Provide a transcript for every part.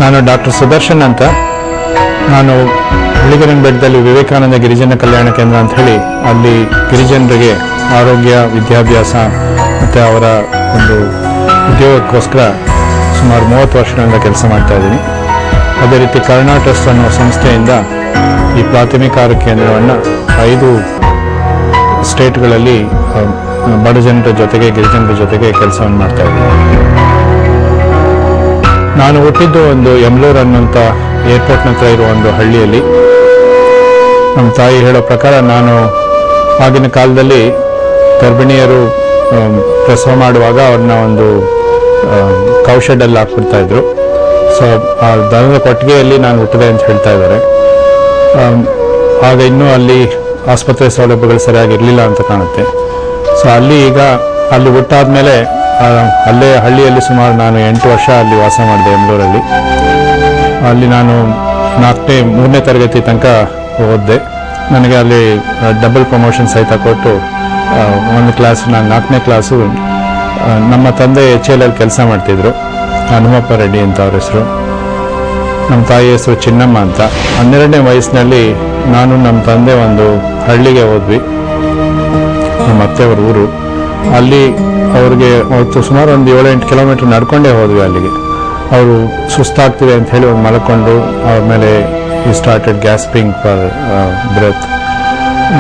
ನಾನು ಡಾಕ್ಟರ್ ಸುದರ್ಶನ್ ಅಂತ. ನಾನು ಬಿಳಿಗಿರಿ ಬೆಟ್ಟದಲ್ಲಿ ವಿವೇಕಾನಂದ ಗಿರಿಜನ ಕಲ್ಯಾಣ ಕೇಂದ್ರ ಅಂತ ಹೇಳಿ ಅಲ್ಲಿ ಗಿರಿಜನರಿಗೆ ಆರೋಗ್ಯ, ವಿದ್ಯಾಭ್ಯಾಸ ಮತ್ತು ಅವರ ಒಂದು ಉದ್ಯೋಗಕ್ಕೋಸ್ಕರ ಸುಮಾರು 30 ವರ್ಷಗಳಿಂದ ಕೆಲಸ ಮಾಡ್ತಾ ಇದ್ದೀನಿ. ಅದೇ ರೀತಿ ಕರುಣಾ ಟ್ರಸ್ಟ್ ಅನ್ನೋ ಸಂಸ್ಥೆಯಿಂದ ಈ ಪ್ರಾಥಮಿಕ ಆರೋಗ್ಯ ಕೇಂದ್ರವನ್ನು 5 ಸ್ಟೇಟ್ಗಳಲ್ಲಿ ಬಡ ಜನರ ಜೊತೆಗೆ, ಗಿರಿಜನರ ಜೊತೆಗೆ ಕೆಲಸವನ್ನು ಮಾಡ್ತಾ ಇದ್ದೀನಿ. ನಾನು ಹುಟ್ಟಿದ್ದು ಒಂದು ಯಮಲೂರು ಅನ್ನೋಂಥ ಏರ್ಪೋರ್ಟ್ನ ಹತ್ರ ಇರುವ ಒಂದು ಹಳ್ಳಿಯಲ್ಲಿ. ನಮ್ಮ ತಾಯಿ ಹೇಳೋ ಪ್ರಕಾರ ನಾನು ಆಗಿನ ಕಾಲದಲ್ಲಿ ಗರ್ಭಿಣಿಯರು ಪ್ರಸವ ಮಾಡುವಾಗ ಅವ್ರನ್ನ ಒಂದು ಕೌಶೆಡಲ್ಲಿ ಹಾಕ್ಬಿಡ್ತಾ ಇದ್ರು. ಸೊ ಆ ದನದ ಕೊಟ್ಟಿಗೆಯಲ್ಲಿ ನಾನು ಹುಟ್ಟಿದೆ ಅಂತ ಹೇಳ್ತಾ ಇದ್ದಾರೆ. ಆಗ ಇನ್ನೂ ಅಲ್ಲಿ ಆಸ್ಪತ್ರೆ ಸೌಲಭ್ಯಗಳು ಸರಿಯಾಗಿರಲಿಲ್ಲ ಅಂತ ಕಾಣುತ್ತೆ. ಸೊ ಅಲ್ಲಿ ಹುಟ್ಟಾದ್ಮೇಲೆ ಅಲ್ಲೇ ಹಳ್ಳಿಯಲ್ಲಿ ಸುಮಾರು ನಾನು 8 ವರ್ಷ ಅಲ್ಲಿ ವಾಸ ಮಾಡಿದೆ ಯಮಲೂರಲ್ಲಿ. ಅಲ್ಲಿ ನಾನು 3ನೇ ತರಗತಿ ತನಕ ಓದಿದೆ. ನನಗೆ ಅಲ್ಲಿ ಡಬಲ್ ಪ್ರಮೋಷನ್ ಸಹಿತ ಕೊಟ್ಟು ಒಂದು ಕ್ಲಾಸ್, ನಾನು 4ನೇ ಕ್ಲಾಸು ನಮ್ಮ ತಂದೆ HLL ಕೆಲಸ ಮಾಡ್ತಿದ್ರು, ಹನುಮಪ್ಪ ರೆಡ್ಡಿ ಅಂತ ಅವ್ರ ಹೆಸರು. ನಮ್ಮ ತಾಯಿ ಹೆಸರು ಚಿನ್ನಮ್ಮ ಅಂತ. 12ನೇ ವಯಸ್ಸಿನಲ್ಲಿ ನಾನು ನಮ್ಮ ತಂದೆ ಒಂದು ಹಳ್ಳಿಗೆ ಹೋದ್ವಿ, ನಮ್ಮ ಅತ್ತೆಯವ್ರ ಊರು. ಅಲ್ಲಿ ಅವ್ರಿಗೆ ಅವತ್ತು ಸುಮಾರು ಒಂದು 7-8 ಕಿಲೋಮೀಟರ್ ನಡ್ಕೊಂಡೇ ಹೋದ್ವಿ ಅಲ್ಲಿಗೆ. ಅವರು ಸುಸ್ತಾಗ್ತಿದೆ ಅಂತ ಹೇಳಿ ಒಂದು ಮಲ್ಕೊಂಡು ಅವ್ರ ಮೇಲೆ ಈ ಸ್ಟಾರ್ಟೆಡ್ ಗ್ಯಾಸ್ಪಿಂಗ್ ಫಾರ್ ಬ್ರೆತ್.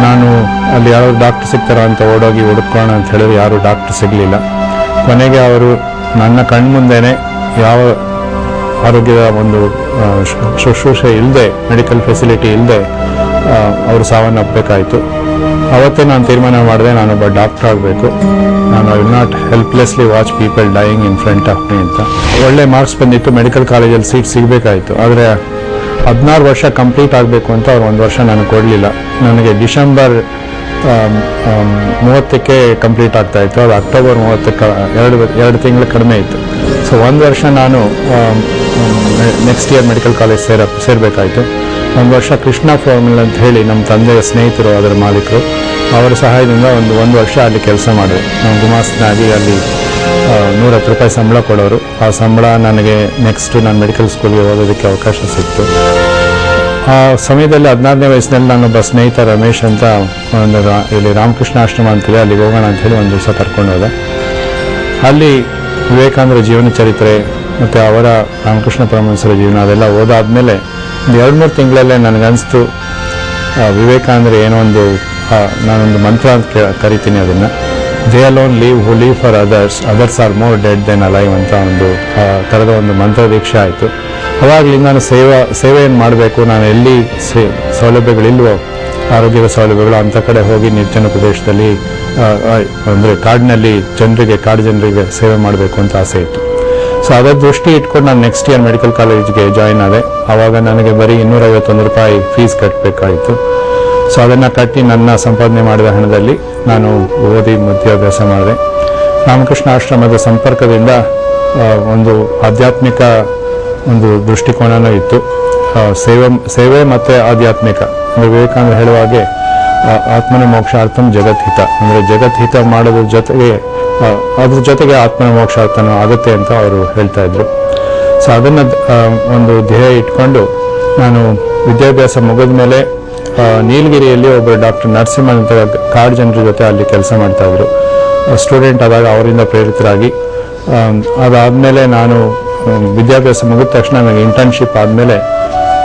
ನಾನು ಅಲ್ಲಿ ಯಾರು ಡಾಕ್ಟರ್ ಸಿಗ್ತಾರ ಅಂತ ಓಡೋಗಿ ಹುಡುಕೋಣ ಅಂತ ಹೇಳಿದ್ರೆ ಯಾರು ಡಾಕ್ಟರ್ ಸಿಗಲಿಲ್ಲ. ಕೊನೆಗೆ ಅವರು ನನ್ನ ಕಣ್ಮುಂದೆನೇ ಯಾವ ಆರೋಗ್ಯದ ಒಂದು ಶುಶ್ರೂಷೆ ಇಲ್ಲದೆ, ಮೆಡಿಕಲ್ ಫೆಸಿಲಿಟಿ ಇಲ್ಲದೆ ಅವರು ಸಾವನ್ನಪ್ಪಬೇಕಾಯಿತು. ಅವತ್ತೇ ನಾನು ತೀರ್ಮಾನ ಮಾಡಿದೆ, ನಾನೊಬ್ಬ ಡಾಕ್ಟರ್ ಆಗಬೇಕು. ನಾನು I will not helplessly watch people dying in front of me ಅಂತ. ಒಳ್ಳೆ ಮಾರ್ಕ್ಸ್ ಬಂದಿತ್ತು, ಮೆಡಿಕಲ್ ಕಾಲೇಜಲ್ಲಿ ಸೀಟ್ ಸಿಗಬೇಕಾಯಿತು. ಆದರೆ 16 ವರ್ಷ ಕಂಪ್ಲೀಟ್ ಆಗಬೇಕು ಅಂತ ಅವ್ರು 1 ವರ್ಷ ನನಗೆ ಕೊಡಲಿಲ್ಲ. ನನಗೆ ಡಿಸೆಂಬರ್ 30ಕ್ಕೆ ಕಂಪ್ಲೀಟ್ ಆಗ್ತಾಯಿತ್ತು. ಅದು ಅಕ್ಟೋಬರ್ 30ಕ್ಕೆ 2 ತಿಂಗಳು ಕಡಿಮೆ ಇತ್ತು. ಸೊ 1 ವರ್ಷ ನಾನು ನೆಕ್ಸ್ಟ್ ಇಯರ್ ಮೆಡಿಕಲ್ ಕಾಲೇಜ್ ಸೇರಬೇಕಾಯಿತು. 1 ವರ್ಷ ಕೃಷ್ಣ ಫಾರ್ಮಲ್ ಅಂತ ಹೇಳಿ ನಮ್ಮ ತಂದೆಯ ಸ್ನೇಹಿತರು, ಅದರ ಮಾಲೀಕರು, ಅವರ ಸಹಾಯದಿಂದ ಒಂದು ವರ್ಷ ಅಲ್ಲಿ ಕೆಲಸ ಮಾಡಿದೆ. ನಾನು ಗುಮಾಸ್ತನಾಗಿ ಅಲ್ಲಿ 110 ರೂಪಾಯಿ ಸಂಬಳ ಕೊಡೋರು. ಆ ಸಂಬಳ ನನಗೆ ನೆಕ್ಸ್ಟ್ ನಾನು ಮೆಡಿಕಲ್ ಸ್ಕೂಲ್ಗೆ ಓದೋದಕ್ಕೆ ಅವಕಾಶ ಸಿಕ್ತು. ಆ ಸಮಯದಲ್ಲಿ 16ನೇ ವಯಸ್ಸಿನಲ್ಲಿ ನಾನೊಬ್ಬ ಸ್ನೇಹಿತ ರಮೇಶ್ ಅಂತ ಒಂದು ಇಲ್ಲಿ ರಾಮಕೃಷ್ಣ ಆಶ್ರಮ ಅಂತಿದೆ, ಅಲ್ಲಿಗೆ ಹೋಗೋಣ ಅಂಥೇಳಿ ಒಂದು ದಿವಸ ಕರ್ಕೊಂಡು ಹೋದೆ. ಅಲ್ಲಿ ವಿವೇಕಾನಂದರ ಜೀವನ ಚರಿತ್ರೆ ಮತ್ತು ಅವರ ರಾಮಕೃಷ್ಣ ಪರಮಹಂಸರ ಜೀವನ ಅದೆಲ್ಲ ಓದಾದ್ಮೇಲೆ ಒಂದು 2-3 ತಿಂಗಳಲ್ಲೇ ನನಗನ್ನಿಸ್ತು ವಿವೇಕಾನಂದರು ಏನೋ ಒಂದು, ನಾನೊಂದು ಮಂತ್ರ ಅಂತ ಕರಿತೀನಿ ಅದನ್ನು, they alone live who live for others are more dead than alive ಅಂತ ಒಂದು ಥರದ ಒಂದು ಮಂತ್ರ ದೀಕ್ಷೆ ಆಯಿತು. ಅವಾಗಲಿಂದ ನಾನು ಸೇವೆಯನ್ನು ಮಾಡಬೇಕು, ನಾನು ಎಲ್ಲಿ ಸೌಲಭ್ಯಗಳಿಲ್ವೋ, ಆರೋಗ್ಯದ ಸೌಲಭ್ಯಗಳು ಅಂಥ ಕಡೆ ಹೋಗಿ ನಿರ್ಜನ ಪ್ರದೇಶದಲ್ಲಿ ಅಂದರೆ ಕಾಡು ಜನರಿಗೆ ಸೇವೆ ಮಾಡಬೇಕು ಅಂತ ಆಸೆ ಇತ್ತು. ಸೊ ಅದರ ದೃಷ್ಟಿ ಇಟ್ಕೊಂಡು ನಾನು ನೆಕ್ಸ್ಟ್ ಇಯರ್ ಮೆಡಿಕಲ್ ಕಾಲೇಜ್ಗೆ ಜಾಯಿನ್ ಆದೆ. ಆವಾಗ ನನಗೆ ಬರೀ 251 ರೂಪಾಯಿ ಫೀಸ್ ಕಟ್ಟಬೇಕಾಯಿತು. ಸೊ ಅದನ್ನು ಕಟ್ಟಿ ನನ್ನ ಸಂಪಾದನೆ ಮಾಡಿದ ಹಣದಲ್ಲಿ ನಾನು ಓದಿ ವಿದ್ಯಾಭ್ಯಾಸ ಮಾಡಿದೆ. ರಾಮಕೃಷ್ಣ ಆಶ್ರಮದ ಸಂಪರ್ಕದಿಂದ ಒಂದು ಆಧ್ಯಾತ್ಮಿಕ ಒಂದು ದೃಷ್ಟಿಕೋನನೂ ಇತ್ತು. ಸೇವೆ ಮತ್ತು ಆಧ್ಯಾತ್ಮಿಕ, ವಿವೇಕಾನಂದ ಹೇಳುವ ಹಾಗೆ ಆತ್ಮನ ಮೋಕ್ಷಾರ್ಥಂ ಜಗದ್ಹಿತ, ಅಂದರೆ ಜಗದ್ಹಿತ ಮಾಡೋದ್ರ ಜೊತೆಗೆ ಅದ್ರ ಜೊತೆಗೆ ಆತ್ಮನ ಮೋಕ್ಷಾರ್ಥನೂ ಆಗುತ್ತೆ ಅಂತ ಅವರು ಹೇಳ್ತಾ ಇದ್ರು. ಸೊ ಅದನ್ನು ಒಂದು ಧ್ಯೇಯ ಇಟ್ಕೊಂಡು ನಾನು ವಿದ್ಯಾಭ್ಯಾಸ ಮುಗಿದ ಮೇಲೆ ನೀಲಗಿರಿಯಲ್ಲಿ ಒಬ್ಬರು ಡಾಕ್ಟರ್ ನರಸಿಂಹನ್ ಅಂತ ಕಾಡು ಜನರ ಜೊತೆ ಅಲ್ಲಿ ಕೆಲಸ ಮಾಡ್ತಾಯಿದ್ರು. ಸ್ಟೂಡೆಂಟ್ ಆದಾಗ ಅವರಿಂದ ಪ್ರೇರಿತರಾಗಿ ಅದಾದಮೇಲೆ ನಾನು ವಿದ್ಯಾಭ್ಯಾಸ ಮುಗಿದ ತಕ್ಷಣ ನನಗೆ ಇಂಟರ್ನ್ಶಿಪ್ ಆದಮೇಲೆ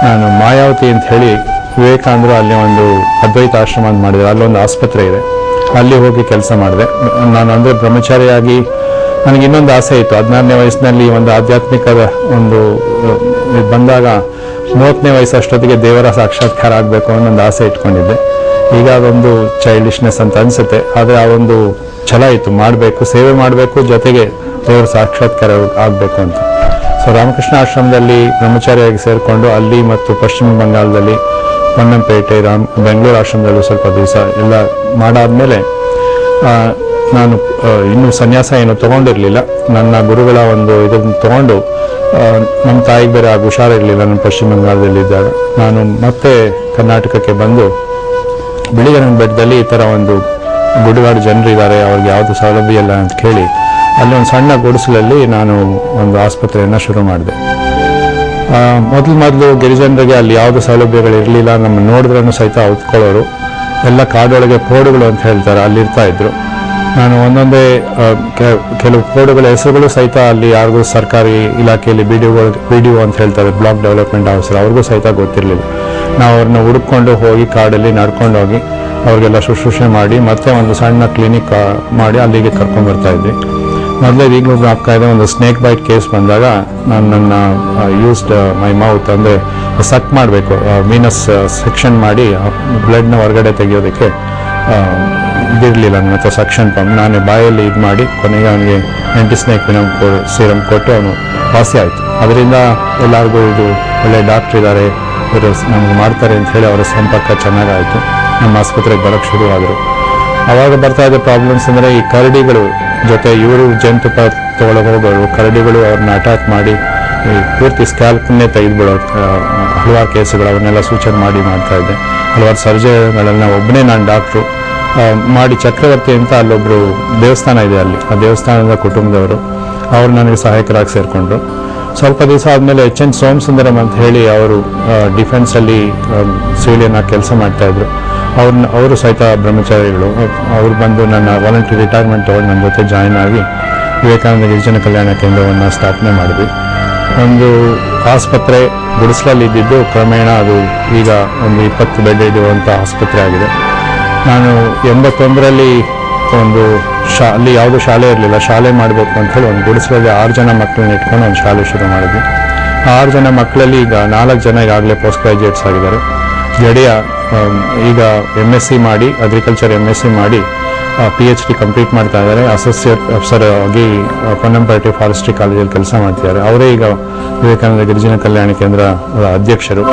ನಾನು ಮಾಯಾವತಿ ಅಂತ ಹೇಳಿ ವಿವೇಕಾನಂದರು ಅಲ್ಲಿ ಒಂದು ಅದ್ವೈತ ಆಶ್ರಮ ಅಂತ ಮಾಡಿದ್ರು, ಅಲ್ಲೊಂದು ಆಸ್ಪತ್ರೆ ಇದೆ, ಅಲ್ಲಿ ಹೋಗಿ ಕೆಲಸ ಮಾಡಿದೆ. ನಾನು ಅಂದರೆ ಬ್ರಹ್ಮಚಾರಿಯಾಗಿ ನನಗೆ ಇನ್ನೊಂದು ಆಸೆ ಇತ್ತು. 16ನೇ ವಯಸ್ಸಿನಲ್ಲಿ ಒಂದು ಆಧ್ಯಾತ್ಮಿಕದ ಒಂದು ಬಂದಾಗ 30ನೇ ವಯಸ್ಸಷ್ಟೊತ್ತಿಗೆ ದೇವರ ಸಾಕ್ಷಾತ್ಕಾರ ಆಗಬೇಕು ಅನ್ನೋ ಒಂದು ಆಸೆ ಇಟ್ಕೊಂಡಿದ್ದೆ. ಈಗ ಅದೊಂದು ಚೈಲ್ಡಿಶ್ನೆಸ್ ಅಂತ ಅನಿಸುತ್ತೆ, ಆದರೆ ಆ ಒಂದು ಛಲ ಇತ್ತು, ಮಾಡಬೇಕು, ಸೇವೆ ಮಾಡಬೇಕು, ಜೊತೆಗೆ ದೇವರ ಸಾಕ್ಷಾತ್ಕಾರ ಆಗಬೇಕು ಅಂತ. ಸೊ ರಾಮಕೃಷ್ಣ ಆಶ್ರಮದಲ್ಲಿ ಬ್ರಹ್ಮಚಾರಿಯಾಗಿ ಸೇರಿಕೊಂಡು ಅಲ್ಲಿ ಮತ್ತು ಪಶ್ಚಿಮ ಬಂಗಾಳದಲ್ಲಿ ಪೊನ್ನಂಪೇಟೆ, ಬೆಂಗಳೂರು ಆಶ್ರಮದಲ್ಲೂ ಸ್ವಲ್ಪ ದಿವಸ ಎಲ್ಲ ಮಾಡಾದ್ಮೇಲೆ ನಾನು ಇನ್ನೂ ಸನ್ಯಾಸ ಏನು ತೊಗೊಂಡಿರಲಿಲ್ಲ. ನನ್ನ ಗುರುಗಳ ಒಂದು ಇದನ್ನು ತೊಗೊಂಡು, ನಮ್ಮ ತಾಯಿಗೆ ಬೇರೆ ಆಗ ಹುಷಾರಿರಲಿಲ್ಲ, ನಾನು ಪಶ್ಚಿಮ ಬಂಗಾಳದಲ್ಲಿದ್ದಾಗ ನಾನು ಮತ್ತೆ ಕರ್ನಾಟಕಕ್ಕೆ ಬಂದು ಬಿಳಿಗಿರಿ ಬೆಟ್ಟದಲ್ಲಿ ಈ ಥರ ಒಂದು ಗುಡ್ಡಗಾಡು ಜನರಿದ್ದಾರೆ, ಅವ್ರಿಗೆ ಯಾವುದು ಸೌಲಭ್ಯ ಇಲ್ಲ ಅಂತ ಕೇಳಿ ಅಲ್ಲಿ ಒಂದು ಸಣ್ಣ ಗುಡಿಸಲಲ್ಲಿ ನಾನು ಒಂದು ಆಸ್ಪತ್ರೆಯನ್ನು ಶುರು ಮಾಡಿದೆ. ಮೊದಲು ಗಿರಿಜನರಿಗೆ ಅಲ್ಲಿ ಯಾವುದೇ ಸೌಲಭ್ಯಗಳು ಇರಲಿಲ್ಲ. ನಮ್ಮ ನೋಡಿದ್ರೂ ಸಹಿತ ಹೊತ್ಕೊಳ್ಳೋರು. ಎಲ್ಲ ಕಾಡೊಳಗೆ ಪೋಡುಗಳು ಅಂತ ಹೇಳ್ತಾರೆ, ಅಲ್ಲಿರ್ತಾ ಇದ್ರು. ನಾನು ಒಂದೊಂದೇ ಕೆಲವು ಪೋಡುಗಳ ಹೆಸರುಗಳು ಸಹಿತ ಅಲ್ಲಿ ಯಾರಿಗೂ ಸರ್ಕಾರಿ ಇಲಾಖೆಯಲ್ಲಿ ಬಿ ಡಿ ಒ ಅಂತ ಹೇಳ್ತಾರೆ, ಬ್ಲಾಕ್ ಡೆವಲಪ್ಮೆಂಟ್ ಆಫೀಸರ್, ಅವ್ರಿಗೂ ಸಹಿತ ಗೊತ್ತಿರಲಿಲ್ಲ. ನಾವು ಅವ್ರನ್ನ ಹುಡುಕೊಂಡು ಹೋಗಿ ಕಾಡಲ್ಲಿ ನಡ್ಕೊಂಡು ಹೋಗಿ ಅವ್ರಿಗೆಲ್ಲ ಶುಶ್ರೂಷೆ ಮಾಡಿ ಮತ್ತೆ ಒಂದು ಸಣ್ಣ ಕ್ಲಿನಿಕ್ ಮಾಡಿ ಅಲ್ಲಿಗೆ ಕರ್ಕೊಂಡ್ಬರ್ತಾ ಇದ್ವಿ. ಮೊದಲೇ ಈಗಲೂ ಜ್ಞಾಪಕ ಇದೆ, ಒಂದು ಸ್ನೇಕ್ ಬೈಟ್ ಕೇಸ್ ಬಂದಾಗ ನಾನು ನನ್ನ ಯೂಸ್ಡ್ ಮೈ ಮೌತ್, ಅಂದರೆ ಸಕ್ ಮಾಡಬೇಕು, ವೀನಸ್ ಸೆಕ್ಷನ್ ಮಾಡಿ ಬ್ಲಡ್ನ ಹೊರಗಡೆ ತೆಗೆಯೋದಕ್ಕೆ ಇದಿರಲಿಲ್ಲ ನನ್ನ ಹತ್ರ ಸಕ್ಷನ್ ಪಂಪ್. ನಾನೇ ಬಾಯಲ್ಲಿ ಇದು ಮಾಡಿ ಕೊನೆಗೆ ಅವನಿಗೆ ಆ್ಯಂಟಿಸ್ನೇಕ್ ಸೀರಮ್ ಕೊಟ್ಟು ಅವನು ವಾಸಿ ಆಯಿತು. ಅದರಿಂದ ಎಲ್ಲರಿಗೂ ಇದು ಒಳ್ಳೆ ಡಾಕ್ಟ್ರ್ ಇದ್ದಾರೆ, ಇವರು ನಮ್ಗೆ ಮಾಡ್ತಾರೆ ಅಂತ ಹೇಳಿ ಅವರ ಸಂಪರ್ಕ ಚೆನ್ನಾಗಾಯಿತು. ನಮ್ಮ ಆಸ್ಪತ್ರೆಗೆ ಬರೋಕ್ಕೆ ಶುರುವಾದರು. ಆವಾಗ ಬರ್ತಾ ಇದ್ದ ಪ್ರಾಬ್ಲಮ್ಸ್ ಅಂದರೆ ಈ ಕರಡಿಗಳು ಜೊತೆ ಇವರು ಜಂತುಪ ತಗೊಳಗೆ ಹೋಗೋರು, ಕರಡಿಗಳು ಅವ್ರನ್ನ ಅಟ್ಯಾಕ್ ಮಾಡಿ ಈ ಪೂರ್ತಿ ಸ್ಕ್ಯಾಲ್ಪನ್ನೇ ತೆಗೆದುಬಿಡೋದು. ಹಲವಾರು ಕೇಸುಗಳು ಅವನ್ನೆಲ್ಲ ಸೂಚನೆ ಮಾಡ್ತಾ ಇದ್ದೆ. ಹಲವಾರು ಸರ್ಜರಿಗಳನ್ನ ಒಬ್ಬನೇ ನಾನು ಡಾಕ್ಟ್ರು ಮಾಡಿ, ಚಕ್ರವರ್ತಿ ಅಂತ ಅಲ್ಲೊಬ್ಬರು ದೇವಸ್ಥಾನ ಇದೆ, ಅಲ್ಲಿ ಆ ದೇವಸ್ಥಾನದ ಕುಟುಂಬದವರು ಅವರು ನನಗೆ ಸಹಾಯಕರಾಗಿ ಸೇರಿಕೊಂಡ್ರು. ಸ್ವಲ್ಪ ದಿವಸ ಆದಮೇಲೆ H.N. ಸೋಮಸುಂದರಂ ಅಂತ ಹೇಳಿ ಅವರು ಡಿಫೆನ್ಸಲ್ಲಿ ಸಿವಿಲಿಯನ್ ಆಗಿ ಕೆಲಸ ಮಾಡ್ತಾಯಿದ್ರು. ಅವರು ಸಹಿತ ಬ್ರಹ್ಮಚಾರಿಗಳು. ಅವ್ರು ಬಂದು ನನ್ನ ವಾಲಂಟ್ರಿ ರಿಟೈರ್ಮೆಂಟ್ ತೊಗೊಂಡು ನನ್ನ ಜೊತೆ ಜಾಯಿನ್ ಆಗಿ ವಿವೇಕಾನಂದ ಗಿರಿಜನ ಕಲ್ಯಾಣ ಕೇಂದ್ರವನ್ನು ಸ್ಥಾಪನೆ ಮಾಡಿದ್ವಿ. ಒಂದು ಆಸ್ಪತ್ರೆ ಗುಡಿಸಲಲ್ಲಿ ಇದ್ದಿದ್ದು ಕ್ರಮೇಣ ಅದು ಈಗ ಒಂದು 20 ಬೆಡ್ ಇಡುವಂಥ ಆಸ್ಪತ್ರೆ ಆಗಿದೆ. ನಾನು 81ರಲ್ಲಿ ಒಂದು ಅಲ್ಲಿ ಯಾವುದೂ ಶಾಲೆ ಇರಲಿಲ್ಲ, ಶಾಲೆ ಮಾಡಬೇಕು ಅಂಥೇಳಿ ಒಂದು ಗುಡಿಸಲಲ್ಲಿ 6 ಜನ ಮಕ್ಕಳನ್ನ ಇಟ್ಕೊಂಡು ಒಂದು ಶಾಲೆ ಶುರು ಮಾಡಿದ್ವಿ. ಆ 6 ಜನ ಮಕ್ಕಳಲ್ಲಿ ಈಗ 4 ಜನ ಈಗಾಗಲೇ ಪೋಸ್ಟ್ ಗ್ರಾಜ್ಯುಯೇಟ್ಸ್ ಆಗಿದ್ದಾರೆ. ಜಡಿಯ ಈಗ MSc ಮಾಡಿ, ಅಗ್ರಿಕಲ್ಚರ್ MSc ಮಾಡಿ PhD ಕಂಪ್ಲೀಟ್ ಮಾಡ್ತಾ ಇದ್ದಾರೆ. ಅಸೋಸಿಯೇಟ್ ಪ್ರೊಫೆಸರ್ ಆಗಿ ಪೊನ್ನಂಪೇಟೆ ಫಾರೆಸ್ಟ್ರಿ ಕಾಲೇಜಲ್ಲಿ ಕೆಲಸ ಮಾಡ್ತಿದ್ದಾರೆ. ಅವರೇ ಈಗ ವಿವೇಕಾನಂದ ಗಿರಿಜನ ಕಲ್ಯಾಣ ಕೇಂದ್ರ ಅಧ್ಯಕ್ಷರು.